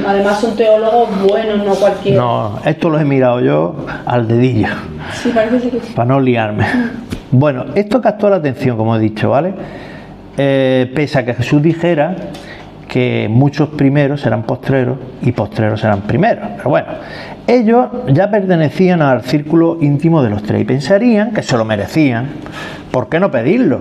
Además son teólogos buenos, no cualquiera. No, esto lo he mirado yo al dedillo. Sí, parece que sí. Para no liarme. Bueno, esto captó la atención, como he dicho, ¿vale? Pese a que Jesús dijera que muchos primeros serán postreros y postreros serán primeros. Pero bueno, ellos ya pertenecían al círculo íntimo de los tres y pensarían que se lo merecían ¿por qué no pedirlo?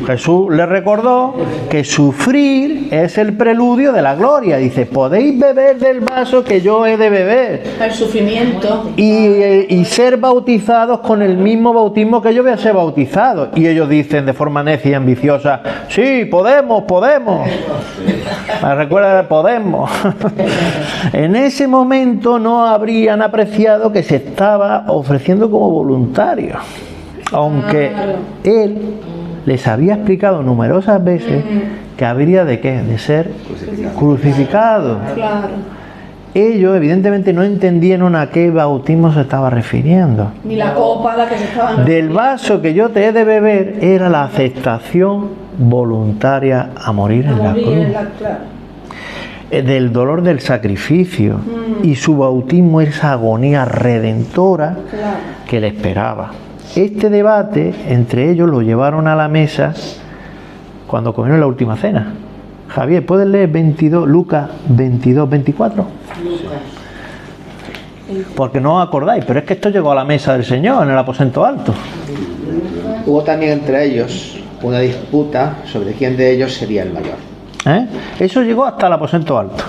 Jesús le recordó que sufrir es el preludio de la gloria. Dice, podéis beber del vaso que yo he de beber. El sufrimiento. Y ser bautizados con el mismo bautismo que yo voy a ser bautizado. Y ellos dicen de forma necia y ambiciosa, sí, podemos. Me recuerda, podemos. En ese momento no habrían apreciado que se estaba ofreciendo como voluntario. Aunque él les había explicado numerosas veces que habría de qué, de ser crucificado. Claro. Ellos evidentemente no entendieron a qué bautismo se estaba refiriendo. Ni la copa a la que se estaban... Del vaso que yo te he de beber era la aceptación voluntaria a morir en la cruz. Claro. Del dolor del sacrificio. Y su bautismo es esa agonía redentora que le esperaba. Este debate entre ellos lo llevaron a la mesa cuando comieron la última cena. Javier, ¿puedes leer Lucas 22, 24? Porque no os acordáis, pero es que esto llegó a la mesa del Señor en el aposento alto. Hubo también entre ellos una disputa sobre quién de ellos sería el mayor. Eso llegó hasta el aposento alto.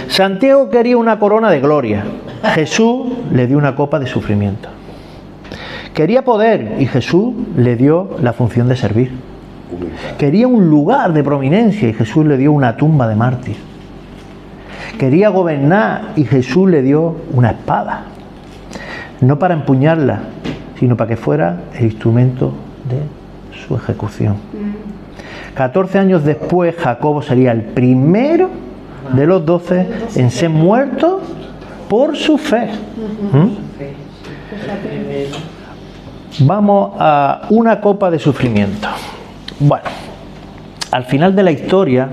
Santiago quería una corona de gloria. Jesús le dio una copa de sufrimiento. Quería poder y Jesús le dio la función de servir. Quería un lugar de prominencia y Jesús le dio una tumba de mártir. Quería gobernar y Jesús le dio una espada. No para empuñarla, sino para que fuera el instrumento de su ejecución. 14 años después, Jacobo sería el primero de los 12 en ser muerto por su fe. Vamos a una copa de sufrimiento. Bueno, al final de la historia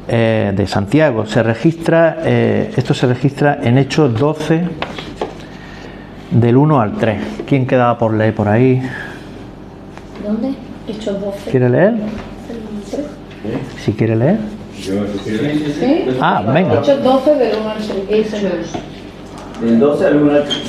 de Santiago se registra, esto se registra en Hechos 12, del 1 al 3. ¿Quién quedaba por leer por ahí? ¿Dónde? Hechos 12. ¿Quiere leer? Si quiere leer. ¿Sí? Venga. Hechos 12 del 1 al 3. Del 12 al 1 al 3.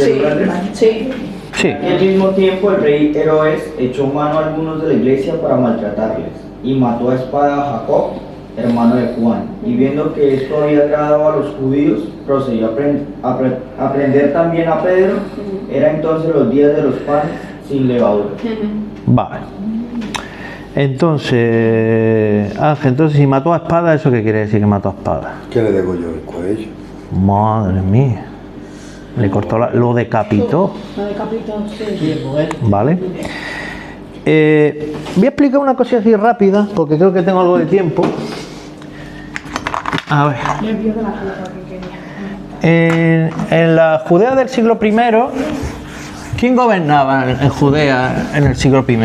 Sí. Sí. Al mismo tiempo el rey Herodes echó mano a algunos de la iglesia para maltratarles y mató a espada a Jacob, hermano de Juan, y viendo que esto había agradado a los judíos, procedió a prender también a Pedro. Era entonces los días de los panes sin levadura. Vale. Entonces, Ángel, si mató a espada, ¿eso qué quiere decir que mató a espada? ¿Qué le degolló el cuello? Madre mía. Le cortó lo decapitó. Lo decapitó, sí. Vale. Voy a explicar una cosa así rápida, porque creo que tengo algo de tiempo. A ver. En la Judea del siglo I, ¿quién gobernaba en Judea en el siglo I?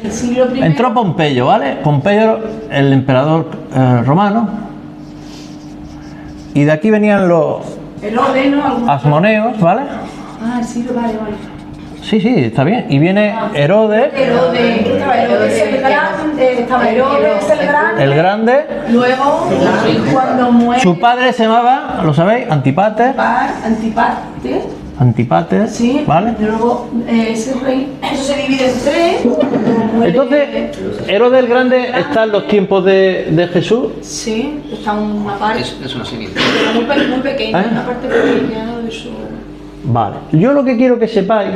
El siglo I. Entró Pompeyo, ¿vale? Pompeyo, el emperador romano. Y de aquí venían los Herodes, ¿no? asmoneos, ¿vale? Sí, vale. Sí, está bien. Y viene Herodes. Estaba Herodes El Grande. Luego, cuando muere... Su padre se llamaba, ¿lo sabéis? Antipater. Antipater, sí, ¿vale? Y luego ese rey, eso se divide en 3. Entonces, Herodes el Grande está en los tiempos de Jesús. Sí, está una parte. Es una semilla. Pero muy pequeña, una parte pequeña de su... Vale. Yo lo que quiero que sepáis,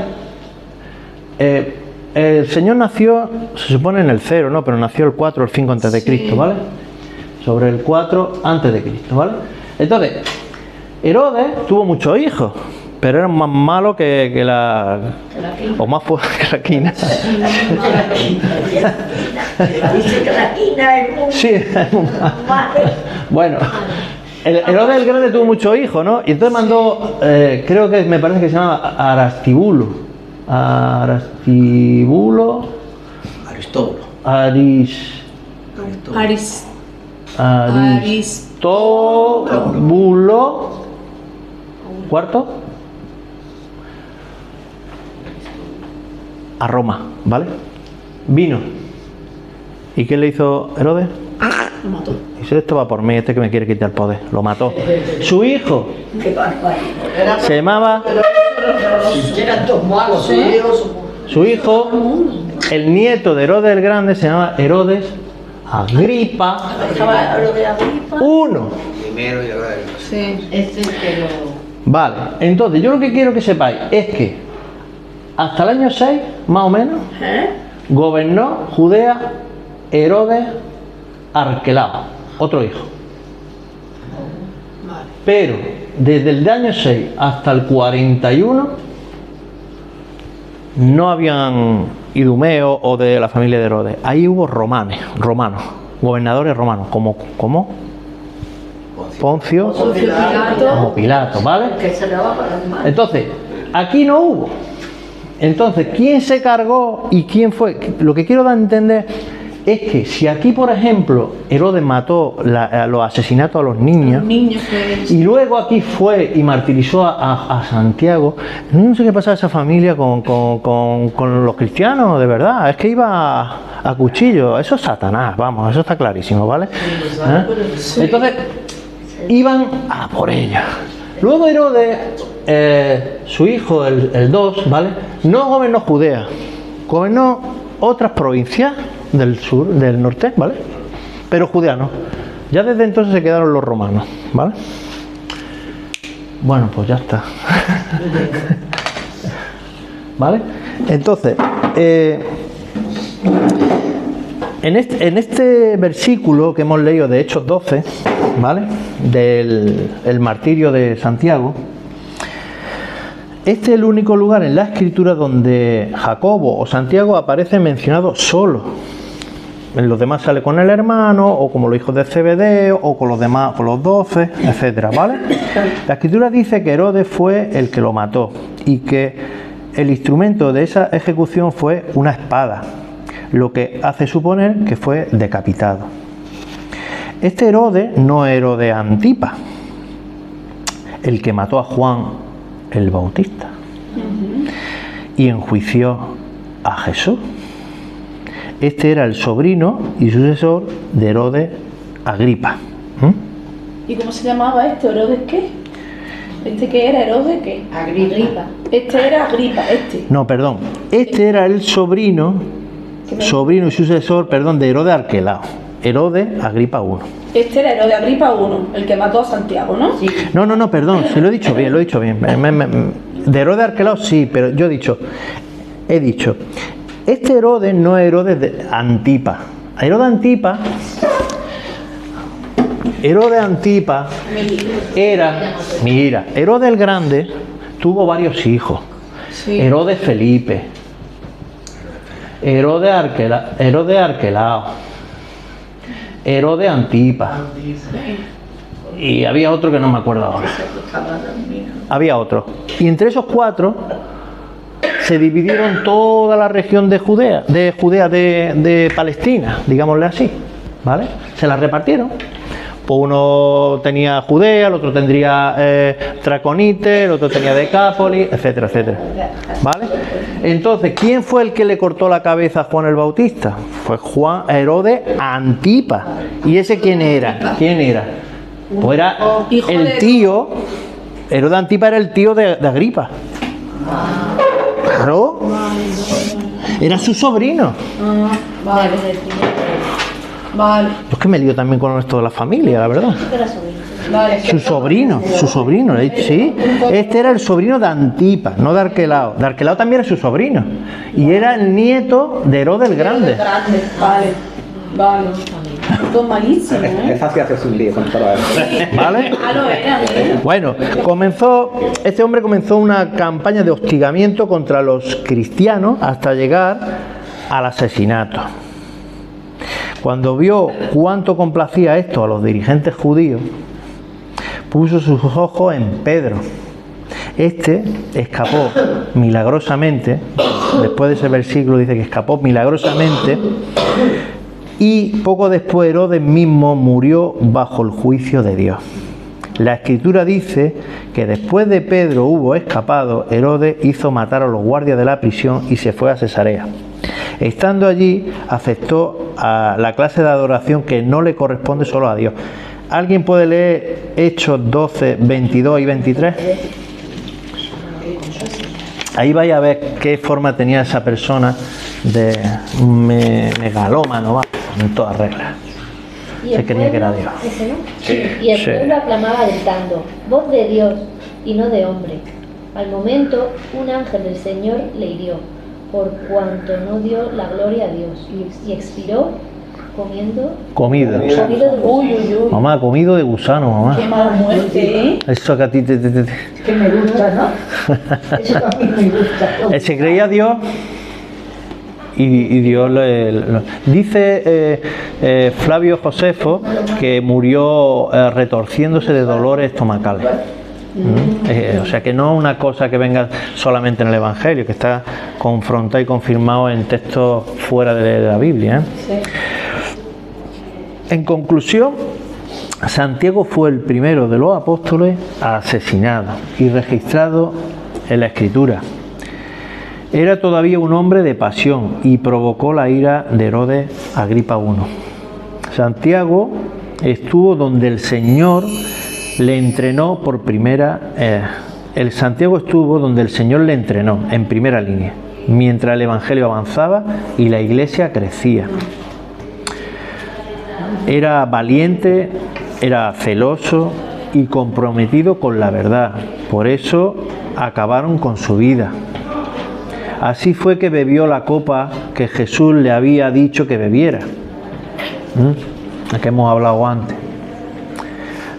el Señor nació, se supone en el 0, ¿no? Pero nació el 4 o el 5 antes de Cristo, ¿vale? Sobre el 4 antes de Cristo, ¿vale? Entonces, Herodes tuvo muchos hijos, pero eran más malos que la o más fuertes que la quina. Sí, bueno, Herodes el Grande tuvo muchos hijos, ¿no? Y entonces mandó, creo que me parece que se llama Aristóbulo. ¿Cuarto? A Roma, ¿vale? Vino. ¿Y qué le hizo Herodes? Lo mató. Dice, esto va por mí, este que me quiere quitar el poder. Lo mató. Su hijo se llamaba Eran todos malos, Sí. Dios. Su hijo, el nieto de Herodes el Grande, se llama Herodes Agripa Estaba lo de Agripa. I. Primero y ahora Sí. Es el que lo... Vale, entonces yo lo que quiero que sepáis es que hasta el año 6, más o menos, gobernó Judea Herodes Arquelao, otro hijo. Pero desde el año 6 hasta el 41 no habían idumeos o de la familia de Herodes. Ahí hubo romanos, gobernadores romanos, como Poncio, como Pilato, ¿vale? Que se le va para las manos. Entonces, aquí no hubo. Entonces, ¿quién se cargó y quién fue? Lo que quiero dar a entender es que si aquí, por ejemplo, Herodes mató los asesinatos a los niños, y luego aquí fue y martirizó a Santiago, no sé qué pasaba esa familia con los cristianos, de verdad, es que iba a cuchillo, eso es Satanás, vamos, eso está clarísimo, ¿vale? Entonces, iban a por ella. Luego Herodes, su hijo, el 2, ¿vale? No gobernó Judea, gobernó otras provincias del sur, del norte, ¿vale? Pero Judea no. Ya desde entonces se quedaron los romanos, ¿vale? Bueno, pues ya está. ¿Vale? Entonces, en este versículo que hemos leído de Hechos 12, ¿vale? Del el martirio de Santiago, este es el único lugar en la escritura donde Jacobo o Santiago aparece mencionado solo. En los demás sale con el hermano, o como los hijos de Zebedeo, o con los demás, con los 12, etcétera, ¿vale? La escritura dice que Herodes fue el que lo mató y que el instrumento de esa ejecución fue una espada, lo que hace suponer que fue decapitado. Este Herodes no es Herodes Antipa, el que mató a Juan el Bautista y enjuició a Jesús. Este era el sobrino y sucesor de Herodes Agripa. ¿Y cómo se llamaba este? ¿Herodes qué? ¿Este qué era? ¿Herodes qué? Agripa. Este era Agripa, este. No, perdón. Este era el sobrino y sucesor, perdón, de Herodes Arquelao. Herodes Agripa I. Este era Herodes Agripa I, el que mató a Santiago, ¿no? Sí. No, perdón, se lo he dicho bien, De Herodes Arquelao sí, pero yo he dicho, este Herodes no es Herodes de Antipa. Herodes Antipa era, mira, Herodes el Grande tuvo varios hijos. Sí. Herodes Felipe, Herodes Arquelao, Herodes Antipa. Y había otro que no me acuerdo ahora. Había otro. Y entre esos 4 se dividieron toda la región de Judea, de Palestina, digámosle así, ¿vale? Se la repartieron. Pues uno tenía Judea, el otro tendría Traconite, el otro tenía Decápolis, etcétera, etcétera, ¿vale? Entonces, ¿quién fue el que le cortó la cabeza a Juan el Bautista? Fue Herodes Antipa. ¿Y ese quién era? Pues era el tío. Herodes Antipa era el tío de Agripa. Claro. Era su sobrino. Vale. Vale. Yo es que me lío también con esto de la familia, la verdad. Vale. Su sobrino, sí. Este era el sobrino de Antipa, no de Arquelao. De Arquelao también era su sobrino. Y era el nieto de Herodes el Grande. Vale. Todo malísimo, Es fácil hacerse un lío con todo esto. ¿Vale? Bueno, este hombre comenzó una campaña de hostigamiento contra los cristianos hasta llegar al asesinato. Cuando vio cuánto complacía esto a los dirigentes judíos, puso sus ojos en Pedro. Este escapó milagrosamente, después de ese versículo dice que escapó milagrosamente, y poco después Herodes mismo murió bajo el juicio de Dios. La escritura dice que después de Pedro hubo escapado, Herodes hizo matar a los guardias de la prisión y se fue a Cesarea. Estando allí, aceptó a la clase de adoración que no le corresponde solo a Dios. ¿Alguien puede leer Hechos 12, 22 y 23? Ahí vais a ver qué forma tenía esa persona de megalómano, ¿va? En todas reglas. Se creía que era Dios. ¿Ese no? Sí. Y el pueblo aclamaba gritando, voz de Dios y no de hombre. Al momento, un ángel del Señor le hirió, por cuanto no dio la gloria a Dios, y expiró comido de gusano. Mamá, comido de gusano, mamá. Qué mala muerte, ¿eh? Eso que a ti te... Que me gusta, ¿no? Eso a mí me gusta. Se creía Dios y Dios dice Flavio Josefo que murió retorciéndose de dolores estomacales. O sea que no es una cosa que venga solamente en el Evangelio, que está confrontado y confirmado en textos fuera de la Biblia, ¿eh? Sí. En conclusión, Santiago fue el primero de los apóstoles asesinado y registrado en la Escritura. Era todavía un hombre de pasión y provocó la ira de Herodes Agripa I. Santiago estuvo donde el Señor le entrenó por primera. Santiago estuvo donde el Señor le entrenó en primera línea, mientras el Evangelio avanzaba y la Iglesia crecía. Era valiente, era celoso y comprometido con la verdad. Por eso acabaron con su vida. Así fue que bebió la copa que Jesús le había dicho que bebiera, que hemos hablado antes.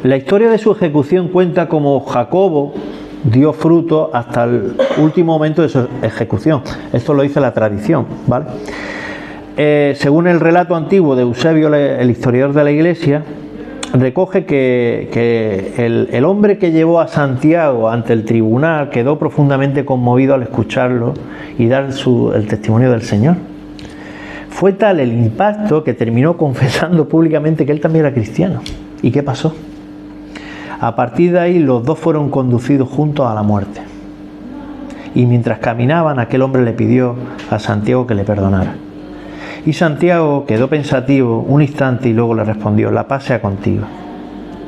La historia de su ejecución cuenta cómo Jacobo dio fruto hasta el último momento de su ejecución. Esto lo dice la tradición, ¿vale? Según el relato antiguo de Eusebio, el historiador de la Iglesia, recoge que el hombre que llevó a Santiago ante el tribunal quedó profundamente conmovido al escucharlo y dar el testimonio del Señor. Fue tal el impacto que terminó confesando públicamente que él también era cristiano. ¿Y qué pasó? A partir de ahí los dos fueron conducidos juntos a la muerte. Y mientras caminaban, aquel hombre le pidió a Santiago que le perdonara. Y Santiago quedó pensativo un instante y luego le respondió: la paz sea contigo.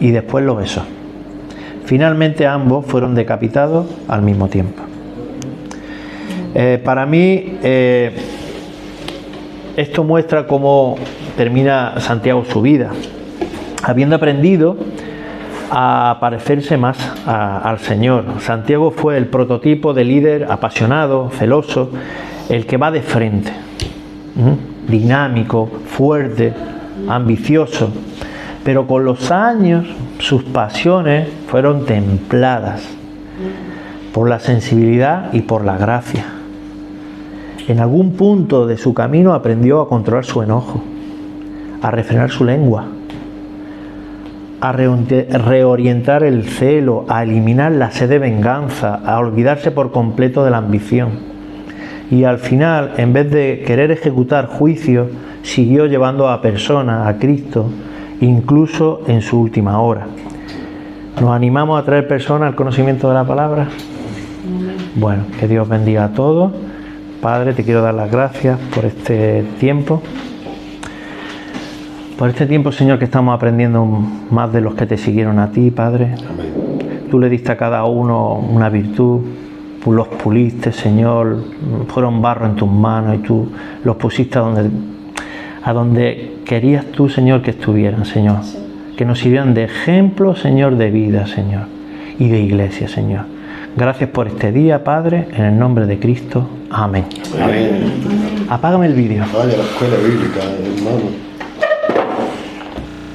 Y después lo besó. Finalmente ambos fueron decapitados al mismo tiempo. Para mí esto muestra cómo termina Santiago su vida, habiendo aprendido a parecerse más al Señor. Santiago fue el prototipo de líder apasionado, celoso, el que va de frente, dinámico, fuerte, ambicioso, pero con los años sus pasiones fueron templadas por la sensibilidad y por la gracia. En algún punto de su camino aprendió a controlar su enojo, a refrenar su lengua, a reorientar el celo, a eliminar la sed de venganza, a olvidarse por completo de la ambición. Y al final, en vez de querer ejecutar juicios, siguió llevando a personas a Cristo, incluso en su última hora. ¿Nos animamos a traer personas al conocimiento de la palabra? Bueno, que Dios bendiga a todos. Padre, te quiero dar las gracias por este tiempo. Por este tiempo, Señor, que estamos aprendiendo más de los que te siguieron a ti, Padre. Amén. Tú le diste a cada uno una virtud. Tú los puliste, Señor, fueron barro en tus manos y tú los pusiste a donde querías tú, Señor, que estuvieran, Señor. Sí. Que nos sirvieran de ejemplo, Señor, de vida, Señor, y de iglesia, Señor. Gracias por este día, Padre, en el nombre de Cristo. Amén. Amén. Apágame el vídeo. Vaya, la escuela bíblica, hermano.